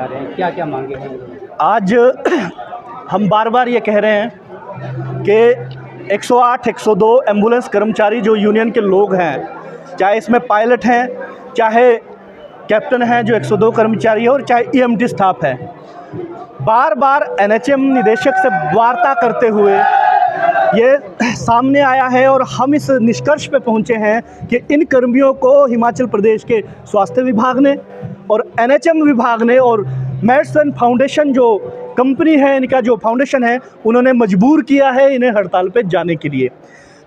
क्या क्या मांगे हैं? आज हम बार बार ये कह रहे हैं कि 108, 102 एम्बुलेंस कर्मचारी जो यूनियन के लोग हैं, चाहे इसमें पायलट हैं, चाहे कैप्टन हैं जो 102 कर्मचारी है, और चाहे ईएमटी स्टाफ है, बार बार एनएचएम निदेशक से वार्ता करते हुए ये सामने आया है और हम इस निष्कर्ष पे पहुंचे हैं कि इन कर्मियों को हिमाचल प्रदेश के स्वास्थ्य विभाग ने और एनएचएम विभाग ने और मेडिसन फाउंडेशन जो कंपनी है, इनका जो फाउंडेशन है, उन्होंने मजबूर किया है इन्हें हड़ताल पे जाने के लिए।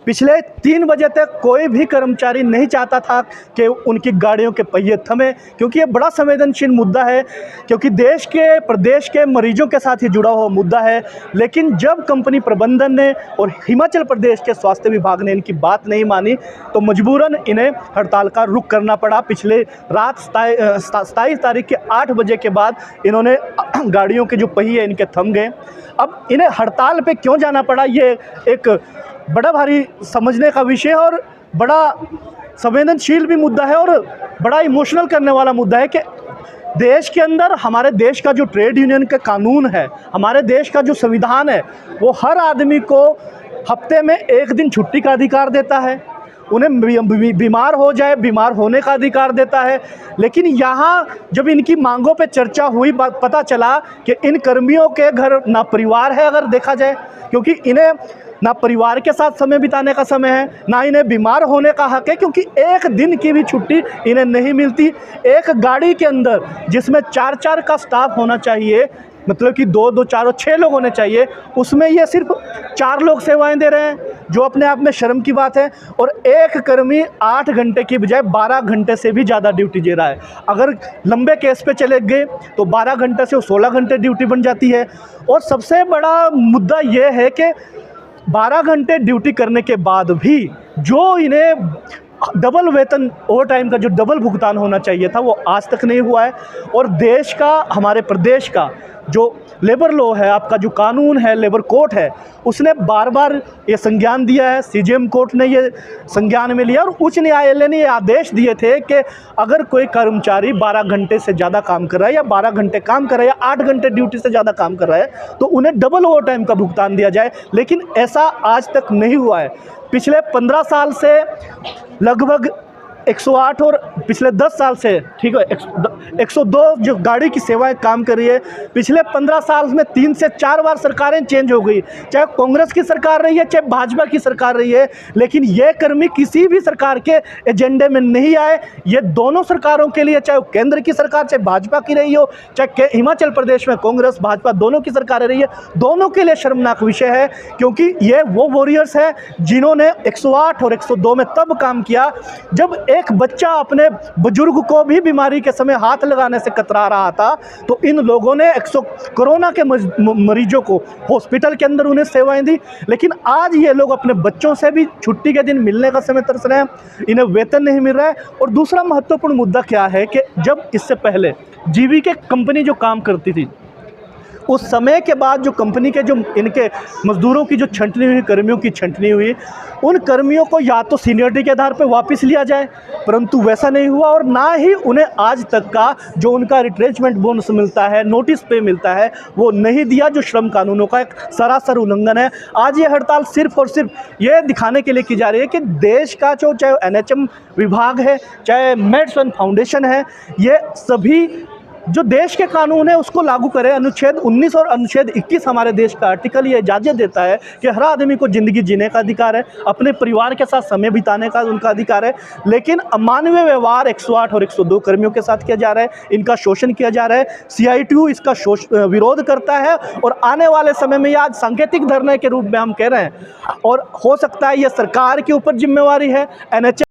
पिछले 3 बजे तक कोई भी कर्मचारी नहीं चाहता था कि उनकी गाड़ियों के पहिए थमे, क्योंकि ये बड़ा संवेदनशील मुद्दा है, क्योंकि देश के प्रदेश के मरीजों के साथ ही जुड़ा हुआ मुद्दा है। लेकिन जब कंपनी प्रबंधन ने और हिमाचल प्रदेश के स्वास्थ्य विभाग ने इनकी बात नहीं मानी, तो मजबूरन इन्हें हड़ताल का रुख करना पड़ा। पिछले रात 27 तारीख के 8 बजे के बाद इन्होंने गाड़ियों के जो पहिए इनके थम गए। अब इन्हें हड़ताल पे क्यों जाना पड़ा, ये एक बड़ा भारी समझने का विषय और बड़ा संवेदनशील भी मुद्दा है और बड़ा इमोशनल करने वाला मुद्दा है कि देश के अंदर हमारे देश का जो ट्रेड यूनियन का कानून है, हमारे देश का जो संविधान है, वो हर आदमी को हफ्ते में 1 दिन छुट्टी का अधिकार देता है, उन्हें बीमार हो जाए बीमार होने का अधिकार देता है। लेकिन यहाँ जब इनकी मांगों पे चर्चा हुई, पता चला कि इन कर्मियों के घर ना परिवार है, अगर देखा जाए, क्योंकि इन्हें ना परिवार के साथ समय बिताने का समय है, ना इन्हें बीमार होने का हक है, क्योंकि 1 दिन की भी छुट्टी इन्हें नहीं मिलती। एक गाड़ी के अंदर जिसमें 4-4 का स्टाफ होना चाहिए, मतलब कि 2-2, 4 और 6 लोग होने चाहिए, उसमें ये सिर्फ 4 लोग सेवाएं दे रहे हैं, जो अपने आप में शर्म की बात है। और एक कर्मी 8 घंटे की बजाय 12 घंटे से भी ज़्यादा ड्यूटी दे रहा है। अगर लंबे केस पे चले गए तो 12 घंटे से 16 घंटे ड्यूटी बन जाती है। और सबसे बड़ा मुद्दा ये है कि 12 घंटे ड्यूटी करने के बाद भी जो इन्हें डबल वेतन, ओवर टाइम का जो डबल भुगतान होना चाहिए था, वो आज तक नहीं हुआ है। और देश का, हमारे प्रदेश का जो लेबर लॉ है, आपका जो कानून है, लेबर कोर्ट है, उसने बार बार ये संज्ञान दिया है, सीजेएम कोर्ट ने ये संज्ञान में लिया और उच्च न्यायालय ने ये आदेश दिए थे कि अगर कोई कर्मचारी 12 घंटे से ज़्यादा काम कर रहा है या 12 घंटे काम कर रहा है या 8 घंटे ड्यूटी से ज़्यादा काम कर रहा है, तो उन्हें डबल ओवर टाइम का भुगतान दिया जाए। लेकिन ऐसा आज तक नहीं हुआ है। पिछले 15 साल से लगभग 108 और पिछले 10 साल से, ठीक है, 102 जो गाड़ी की सेवाएं काम कर रही है, पिछले 15 साल में 3 से 4 बार सरकारें चेंज हो गई, चाहे कांग्रेस की सरकार रही है, चाहे भाजपा की सरकार रही है। लेकिन ये कर्मी किसी भी सरकार के एजेंडे में नहीं आए। ये दोनों सरकारों के लिए, चाहे केंद्र की सरकार, चाहे भाजपा की रही हो, चाहे हिमाचल प्रदेश में कांग्रेस भाजपा दोनों की सरकारें रही है, दोनों के लिए शर्मनाक विषय है। क्योंकि ये वो वॉरियर्स हैं जिन्होंने 108 और 102 में तब काम किया जब एक बच्चा अपने बुजुर्ग को भी बीमारी के समय हाथ लगाने से कतरा रहा था, तो इन लोगों ने 100 कोरोना के मरीजों को हॉस्पिटल के अंदर उन्हें सेवाएं दी। लेकिन आज ये लोग अपने बच्चों से भी छुट्टी के दिन मिलने का समय तरस रहे हैं, इन्हें वेतन नहीं मिल रहा है। और दूसरा महत्वपूर्ण मुद्दा क्या है कि जब इससे पहले जीवीके कंपनी जो काम करती थी, उस समय के बाद जो कंपनी के जो इनके मजदूरों की जो छंटनी हुई, कर्मियों की छंटनी हुई, उन कर्मियों को या तो सीनियरिटी के आधार पर वापस लिया जाए, परंतु वैसा नहीं हुआ। और ना ही उन्हें आज तक का जो उनका रिट्रेंचमेंट बोनस मिलता है, नोटिस पे मिलता है, वो नहीं दिया, जो श्रम कानूनों का एक सरासर उल्लंघन है। आज ये हड़ताल सिर्फ और सिर्फ ये दिखाने के लिए की जा रही है कि देश का जो, चाहे एनएचएम विभाग है, चाहे मेडिसन फाउंडेशन है, ये सभी जो देश के कानून है उसको लागू करें। अनुच्छेद 19 और अनुच्छेद 21 हमारे देश का आर्टिकल ये इजाज़त देता है कि हर आदमी को ज़िंदगी जीने का अधिकार है, अपने परिवार के साथ समय बिताने का उनका अधिकार है। लेकिन अमानवीय व्यवहार 108 और 102 कर्मियों के साथ किया जा रहा है, इनका शोषण किया जा रहा है। CITU इसका विरोध करता है और आने वाले समय में ये आज सांकेतिक धरने के रूप में हम कह रहे हैं। और हो सकता है ये सरकार के ऊपर जिम्मेवारी है, NHM